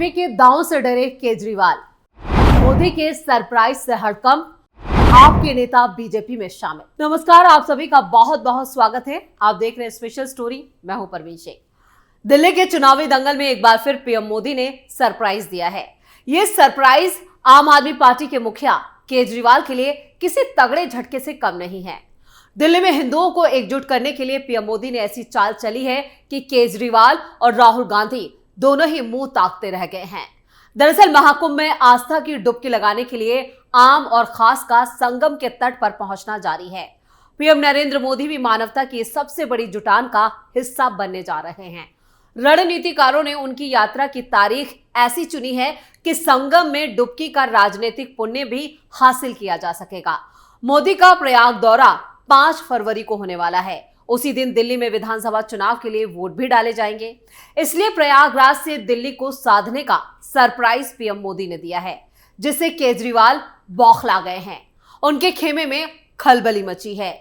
मोदी के दांव से डरे केजरीवाल, मोदी के सरप्राइज से हड़कंप, आपके नेता बीजेपी में शामिल। नमस्कार, आप सभी का बहुत बहुत स्वागत है। आप देख रहे हैं स्पेशल स्टोरी। मैं हूं परवीन शेख। दिल्ली के चुनावी दंगल में एक बार फिर पीएम मोदी ने सरप्राइज दिया है। ये सरप्राइज आम आदमी पार्टी के मुखिया केजरीवाल के लिए किसी तगड़े झटके से कम नहीं है। दिल्ली में हिंदुओं को एकजुट करने के लिए पीएम मोदी ने ऐसी चाल चली है कि केजरीवाल और राहुल गांधी दोनों ही मुंह ताकते रह गए हैं। दरअसल महाकुंभ में आस्था की डुबकी लगाने के लिए आम और खास का संगम के तट पर पहुंचना जारी है। पीएम नरेंद्र मोदी भी मानवता की सबसे बड़ी जुटान का हिस्सा बनने जा रहे हैं। रणनीतिकारों ने उनकी यात्रा की तारीख ऐसी चुनी है कि संगम में डुबकी का राजनीतिक पुण्य भी हासिल किया जा सकेगा। मोदी का प्रयाग दौरा 5 फरवरी को होने वाला है। उसी दिन दिल्ली में विधानसभा चुनाव के लिए वोट भी डाले जाएंगे। इसलिए प्रयागराज से दिल्ली को साधने का सरप्राइज पीएम मोदी ने दिया है, जिससे केजरीवाल बौखला गए हैं। उनके खेमे में खलबली मची है।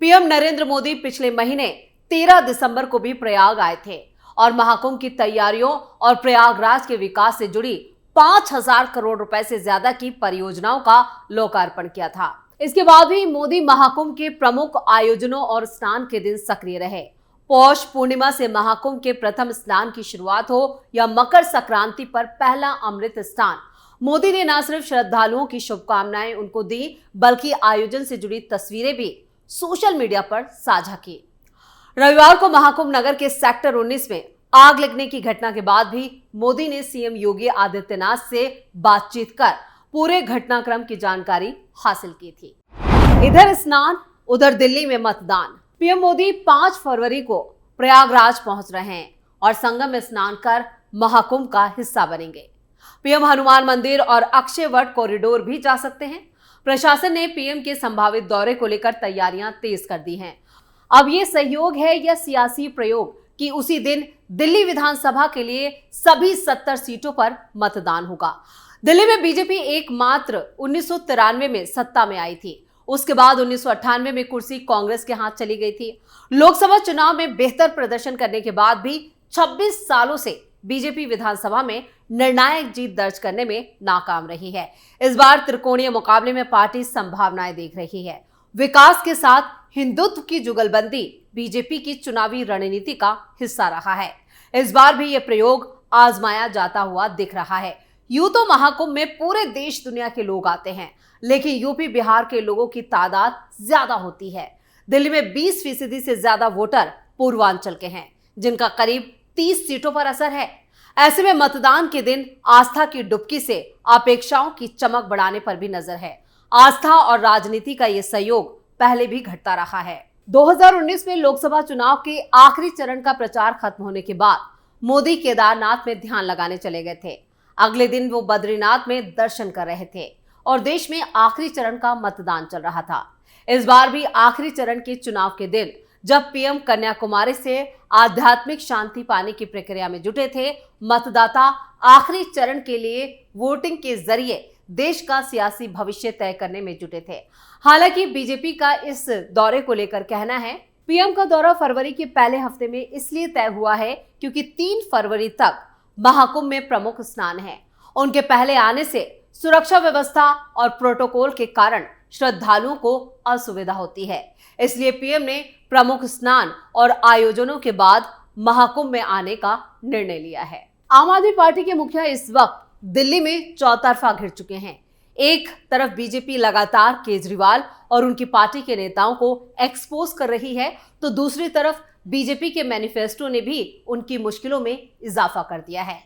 पीएम नरेंद्र मोदी पिछले महीने 13 दिसंबर को भी प्रयाग आए थे और महाकुंभ की तैयारियों और प्रयागराज के विकास से जुड़ी 5,000 करोड़ रुपए से ज्यादा की परियोजनाओं का लोकार्पण किया था। इसके बाद भी मोदी महाकुंभ के प्रमुख आयोजनों और स्नान के दिन सक्रिय रहे। पौष पूर्णिमा से महाकुंभ के प्रथम स्नान की शुरुआत हो या मकर संक्रांति पर पहला अमृत स्नान, मोदी ने न सिर्फ श्रद्धालुओं की शुभकामनाएं उनको दी, बल्कि आयोजन से जुड़ी तस्वीरें भी सोशल मीडिया पर साझा की। रविवार को महाकुंभ नगर के सेक्टर 19 में आग लगने की घटना के बाद भी मोदी ने सीएम योगी आदित्यनाथ से बातचीत कर पूरे घटनाक्रम की जानकारी हासिल की थी। इधर स्नान, उधर दिल्ली में मतदान। पीएम मोदी 5 फरवरी को प्रयागराज पहुंच रहे हैं और संगम में स्नान कर महाकुंभ का हिस्सा बनेंगे। पीएम हनुमान मंदिर और अक्षय वट कॉरिडोर भी जा सकते हैं। प्रशासन ने पीएम के संभावित दौरे को लेकर तैयारियां तेज कर दी हैं। अब ये सहयोग है या सियासी प्रयोग कि उसी दिन दिल्ली विधानसभा के लिए सभी 70 सीटों पर मतदान होगा। दिल्ली में बीजेपी एकमात्र 1993 में सत्ता में आई थी। उसके बाद 1998 में कुर्सी कांग्रेस के हाथ चली गई थी। लोकसभा चुनाव में बेहतर प्रदर्शन करने के बाद भी 26 सालों से बीजेपी विधानसभा में निर्णायक जीत दर्ज करने में नाकाम रही है। इस बार त्रिकोणीय मुकाबले में पार्टी संभावनाएं देख रही है। विकास के साथ हिंदुत्व की जुगलबंदी बीजेपी की चुनावी रणनीति का हिस्सा रहा है। इस बार भी यह प्रयोग आजमाया जाता हुआ दिख रहा है। यूं तो महाकुंभ में पूरे देश दुनिया के लोग आते हैं, लेकिन यूपी बिहार के लोगों की तादाद ज्यादा होती है। दिल्ली में 20% से ज्यादा वोटर पूर्वांचल के हैं, जिनका करीब 30 सीटों पर असर है। ऐसे में मतदान के दिन आस्था की डुबकी से अपेक्षाओं की चमक बढ़ाने पर भी नजर है। आस्था और राजनीति का यह सहयोग पहले भी घटता रहा है। 2019 में लोकसभा चुनाव के आखिरी चरण का प्रचार खत्म होने के बाद मोदी केदारनाथ में ध्यान लगाने चले गए थे। अगले दिन वो बद्रीनाथ में दर्शन कर रहे थे और देश में आखिरी चरण का मतदान चल रहा था। इस बार भी आखिरी चरण के चुनाव के दिन जब पीएम कन्याकुमारी से आध्यात्मिक शांति पाने की प्रक्रिया में जुटे थे, मतदाता आखिरी चरण के लिए वोटिंग के जरिए देश का सियासी भविष्य तय करने में जुटे थे। हालांकि बीजेपी का इस दौरे को लेकर कहना है, पीएम का दौरा फरवरी के पहले हफ्ते में इसलिए तय हुआ है क्योंकि 3 फरवरी तक महाकुंभ में प्रमुख स्नान है। उनके पहले आने से सुरक्षा व्यवस्था और प्रोटोकॉल के कारण श्रद्धालुओं को असुविधा होती है। इसलिए पीएम ने प्रमुख स्नान और आयोजनों के बाद महाकुंभ में आने का निर्णय लिया है। आम आदमी पार्टी के मुखिया इस वक्त दिल्ली में चौतरफा घिर चुके हैं। एक तरफ बीजेपी लगातार केजरीवाल और उनकी पार्टी के नेताओं को एक्सपोज कर रही है, तो दूसरी तरफ बीजेपी के मैनिफेस्टो ने भी उनकी मुश्किलों में इजाफा कर दिया है।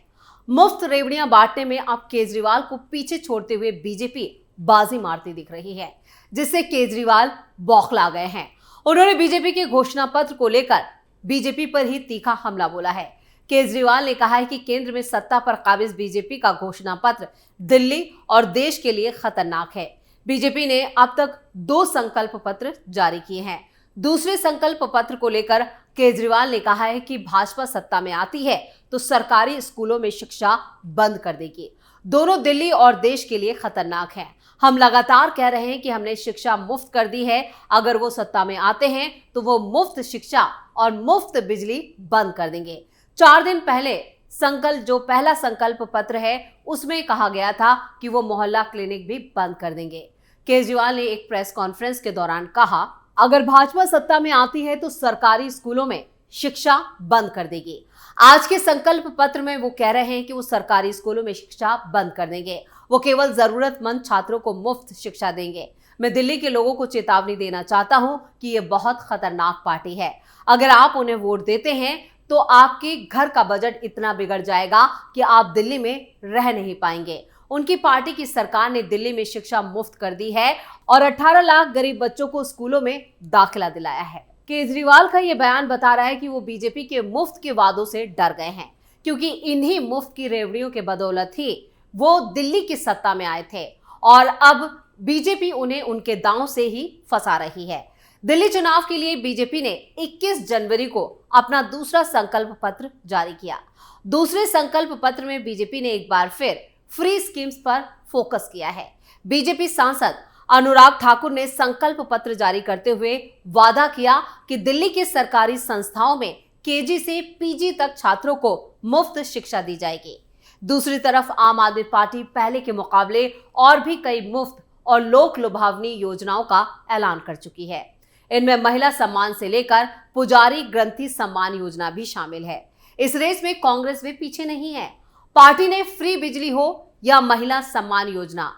मुफ्त रेवड़ियां बांटने में अब केजरीवाल को पीछे छोड़ते हुए बीजेपी बाजी मारती दिख रही है, जिससे केजरीवाल बौखला गए हैं। उन्होंने बीजेपी के घोषणा पत्र को लेकर बीजेपी पर ही तीखा हमला बोला है। केजरीवाल ने कहा है कि केंद्र में सत्ता पर काबिज बीजेपी का घोषणा पत्र दिल्ली और देश के लिए खतरनाक है। बीजेपी ने अब तक 2 संकल्प पत्र जारी किए हैं। दूसरे संकल्प पत्र को लेकर केजरीवाल ने कहा है कि भाजपा सत्ता में आती है तो सरकारी स्कूलों में शिक्षा बंद कर देगी। दोनों दिल्ली और देश के लिए खतरनाक हैं। हम लगातार कह रहे हैं कि हमने शिक्षा मुफ्त कर दी है। अगर वो सत्ता में आते हैं तो वो मुफ्त शिक्षा और मुफ्त बिजली बंद कर देंगे। 4 दिन पहले संकल्प जो पहला संकल्प पत्र है उसमें कहा गया था कि वो मोहल्ला क्लिनिक भी बंद कर देंगे। केजरीवाल ने एक प्रेस कॉन्फ्रेंस के दौरान कहा, अगर भाजपा सत्ता में आती है तो सरकारी स्कूलों में शिक्षा बंद कर देगी। आज के संकल्प पत्र में वो कह रहे हैं कि वो सरकारी स्कूलों में शिक्षा बंद कर देंगे। वो केवल जरूरतमंद छात्रों को मुफ्त शिक्षा देंगे। मैं दिल्ली के लोगों को चेतावनी देना चाहता हूं कि ये बहुत खतरनाक पार्टी है। अगर आप उन्हें वोट देते हैं तो आपके घर का बजट इतना बिगड़ जाएगा कि आप दिल्ली में रह नहीं पाएंगे। उनकी पार्टी की सरकार ने दिल्ली में शिक्षा मुफ्त कर दी है और 18 लाख गरीब बच्चों को स्कूलों में दाखिला दिलाया है। केजरीवाल का ये बयान बता रहा है कि वो बीजेपी के मुफ्त के वादों से डर गए हैं, क्योंकि इन्हीं मुफ्त की रेवड़ियों के बदौलत ही वो दिल्ली की सत्ता में आए थे और अब बीजेपी उन्हें उनके दांव से ही फंसा रही है। दिल्ली चुनाव के लिए बीजेपी ने 21 जनवरी को अपना दूसरा संकल्प पत्र जारी किया। दूसरे संकल्प पत्र में बीजेपी ने एक बार फिर फ्री स्कीम्स पर फोकस किया है। बीजेपी सांसद अनुराग ठाकुर ने संकल्प पत्र जारी करते हुए वादा किया कि दिल्ली के सरकारी संस्थाओं में केजी से पीजी तक छात्रों को मुफ्त शिक्षा दी जाएगी। दूसरी तरफ आम आदमी पार्टी पहले के मुकाबले और भी कई मुफ्त और लोक लुभावनी योजनाओं का ऐलान कर चुकी है। इनमें महिला सम्मान से लेकर पुजारी ग्रंथि सम्मान योजना भी शामिल है। इस रेस में कांग्रेस भी पीछे नहीं है। पार्टी ने फ्री बिजली हो या महिला सम्मान योजना,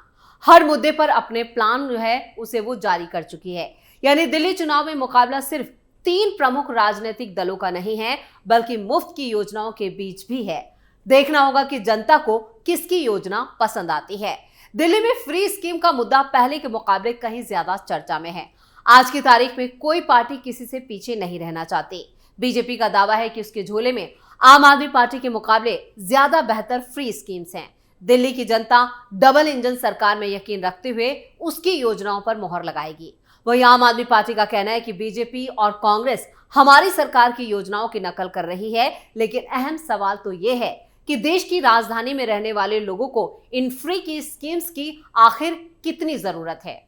हर मुद्दे पर अपने प्लान जो है उसे वो जारी कर चुकी है। यानी दिल्ली चुनाव में मुकाबला सिर्फ 3 प्रमुख राजनीतिक दलों का नहीं है, बल्कि मुफ्त की योजनाओं के बीच भी है। देखना होगा कि जनता को किसकी योजना पसंद आती है। दिल्ली में फ्री स्कीम का मुद्दा पहले के मुकाबले कहीं ज्यादा चर्चा में है। आज की तारीख में कोई पार्टी किसी से पीछे नहीं रहना चाहती। बीजेपी का दावा है कि उसके झोले में आम आदमी पार्टी के मुकाबले ज्यादा बेहतर फ्री स्कीम्स हैं। दिल्ली की जनता डबल इंजन सरकार में यकीन रखते हुए उसकी योजनाओं पर मोहर लगाएगी। वहीं आम आदमी पार्टी का कहना है कि बीजेपी और कांग्रेस हमारी सरकार की योजनाओं की नकल कर रही है, लेकिन अहम सवाल तो ये है कि देश की राजधानी में रहने वाले लोगों को इन फ्री की स्कीम्स की आखिर कितनी जरूरत है।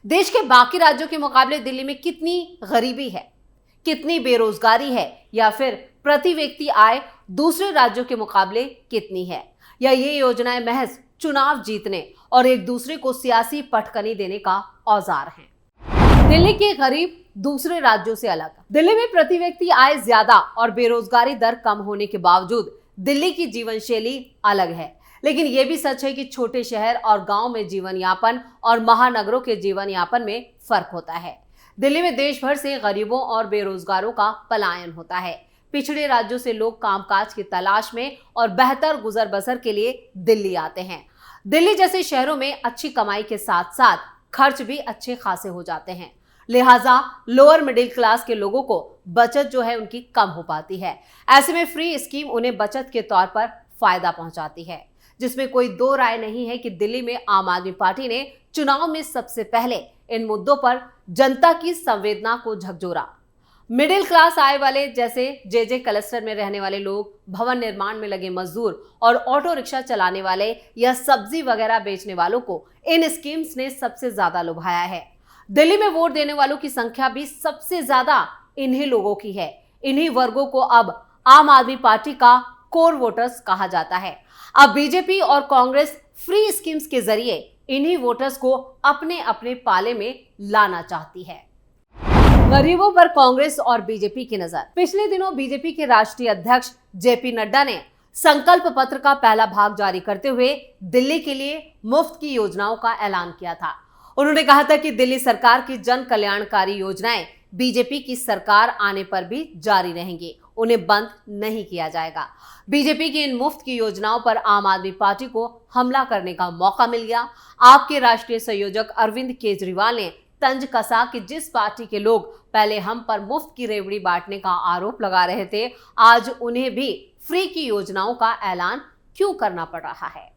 देश के बाकी राज्यों के मुकाबले दिल्ली में कितनी गरीबी है, कितनी बेरोजगारी है, या फिर प्रति व्यक्ति आय दूसरे राज्यों के मुकाबले कितनी है, या ये योजनाएं महज चुनाव जीतने और एक दूसरे को सियासी पटकनी देने का औजार हैं। दिल्ली के गरीब दूसरे राज्यों से अलग। दिल्ली में प्रति व्यक्ति आय ज्यादा और बेरोजगारी दर कम होने के बावजूद दिल्ली की जीवन शैली अलग है। लेकिन यह भी सच है कि छोटे शहर और गांव में जीवन यापन और महानगरों के जीवन यापन में फर्क होता है। दिल्ली में देश भर से गरीबों और बेरोजगारों का पलायन होता है। पिछड़े राज्यों से लोग कामकाज की तलाश में और बेहतर गुजर बसर के लिए दिल्ली आते हैं। दिल्ली जैसे शहरों में अच्छी कमाई के साथ साथ खर्च भी अच्छे खासे हो जाते हैं। लिहाजा लोअर मिडिल क्लास के लोगों को बचत जो है उनकी कम हो पाती है। ऐसे में फ्री स्कीम उन्हें बचत के तौर पर फायदा पहुंचाती है, जिसमें कोई दो राय नहीं है कि दिल्ली में आम आदमी पार्टी ने चुनाव में सबसे पहले इन मुद्दों पर जनता की संवेदना को झकझोरा। मिडिल क्लास आय वाले जैसे जे क्लस्टर में रहने वाले लोग, भवन निर्माण में लगे मजदूर और ऑटो रिक्शा चलाने वाले या सब्जी वगैरह बेचने वालों को इन स्कीम्स ने सबसे ज्यादा लुभाया है। दिल्ली में वोट देने वालों की संख्या भी सबसे ज्यादा इन्हीं लोगों की है। इन्हीं वर्गों को अब आम आदमी पार्टी का कोर वोटर्स कहा जाता है। अब बीजेपी और कांग्रेस फ्री स्कीम्स के जरिए इन्हीं वोटर्स को अपने अपने पाले में लाना चाहती है। गरीबों पर कांग्रेस और बीजेपी की नजर। पिछले दिनों बीजेपी के राष्ट्रीय अध्यक्ष जेपी नड्डा ने संकल्प पत्र का पहला भाग जारी करते हुए दिल्ली के लिए मुफ्त की योजनाओं का ऐलान किया था। उन्होंने कहा था कि दिल्ली सरकार की जन कल्याणकारी योजनाएं बीजेपी की सरकार आने पर भी जारी रहेंगी, उन्हें बंद नहीं किया जाएगा। बीजेपी की इन मुफ्त की योजनाओं पर आम आदमी पार्टी को हमला करने का मौका मिल गया। आपके राष्ट्रीय संयोजक अरविंद केजरीवाल ने तंज कसा कि जिस पार्टी के लोग पहले हम पर मुफ्त की रेवड़ी बांटने का आरोप लगा रहे थे, आज उन्हें भी फ्री की योजनाओं का ऐलान क्यों करना पड़ रहा है।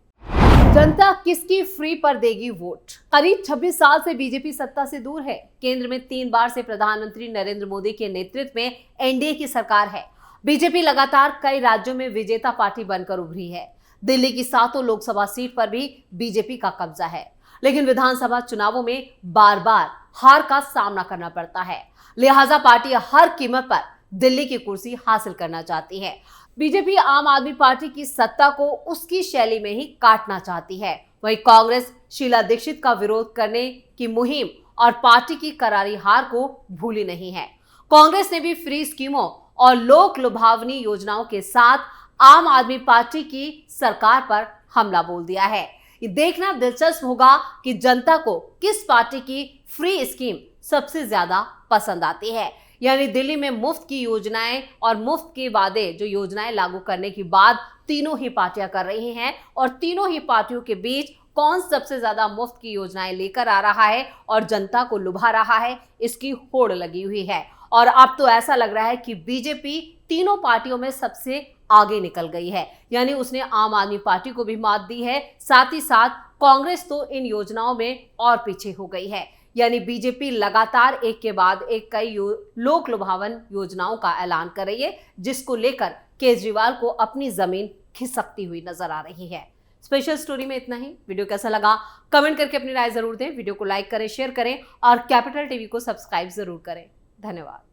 जनता किसकी फ्री पर देगी वोट। करीब 26 साल से बीजेपी सत्ता से दूर है। केंद्र में 3 बार से प्रधानमंत्री नरेंद्र मोदी के नेतृत्व में एनडीए की सरकार है। बीजेपी लगातार कई राज्यों में विजेता पार्टी बनकर उभरी है। दिल्ली की 7 लोकसभा सीट पर भी बीजेपी का कब्जा है, लेकिन विधानसभा चुनावों में बार बार हार का सामना करना पड़ता है। लिहाजा पार्टी हर कीमत पर दिल्ली की कुर्सी हासिल करना चाहती है। बीजेपी आम आदमी पार्टी की सत्ता को उसकी शैली में ही काटना चाहती है। वहीं कांग्रेस शीला दीक्षित का विरोध करने की मुहिम और पार्टी की करारी हार को भूली नहीं है। कांग्रेस ने भी फ्री स्कीमों और लोक लुभावनी योजनाओं के साथ आम आदमी पार्टी की सरकार पर हमला बोल दिया है। ये देखना दिलचस्प होगा कि जनता को किस पार्टी की फ्री स्कीम सबसे ज्यादा पसंद आती है। यानी दिल्ली में मुफ्त की योजनाएं और मुफ्त के वादे जो योजनाएं लागू करने के बाद तीनों ही पार्टियां कर रही हैं, और तीनों ही पार्टियों के बीच कौन सबसे ज्यादा मुफ्त की योजनाएं लेकर आ रहा है और जनता को लुभा रहा है, इसकी होड़ लगी हुई है। और अब तो ऐसा लग रहा है कि बीजेपी तीनों पार्टियों में सबसे आगे निकल गई है। यानी उसने आम आदमी पार्टी को भी मात दी है, साथ ही साथ कांग्रेस तो इन योजनाओं में और पीछे हो गई है। यानी बीजेपी लगातार एक के बाद एक कई लोक लुभावन योजनाओं का ऐलान कर रही है, जिसको लेकर केजरीवाल को अपनी जमीन खिसकती हुई नजर आ रही है। स्पेशल स्टोरी में इतना ही। वीडियो कैसा लगा कमेंट करके अपनी राय जरूर दें। वीडियो को लाइक करें, शेयर करें और कैपिटल टीवी को सब्सक्राइब जरूर करें। धन्यवाद।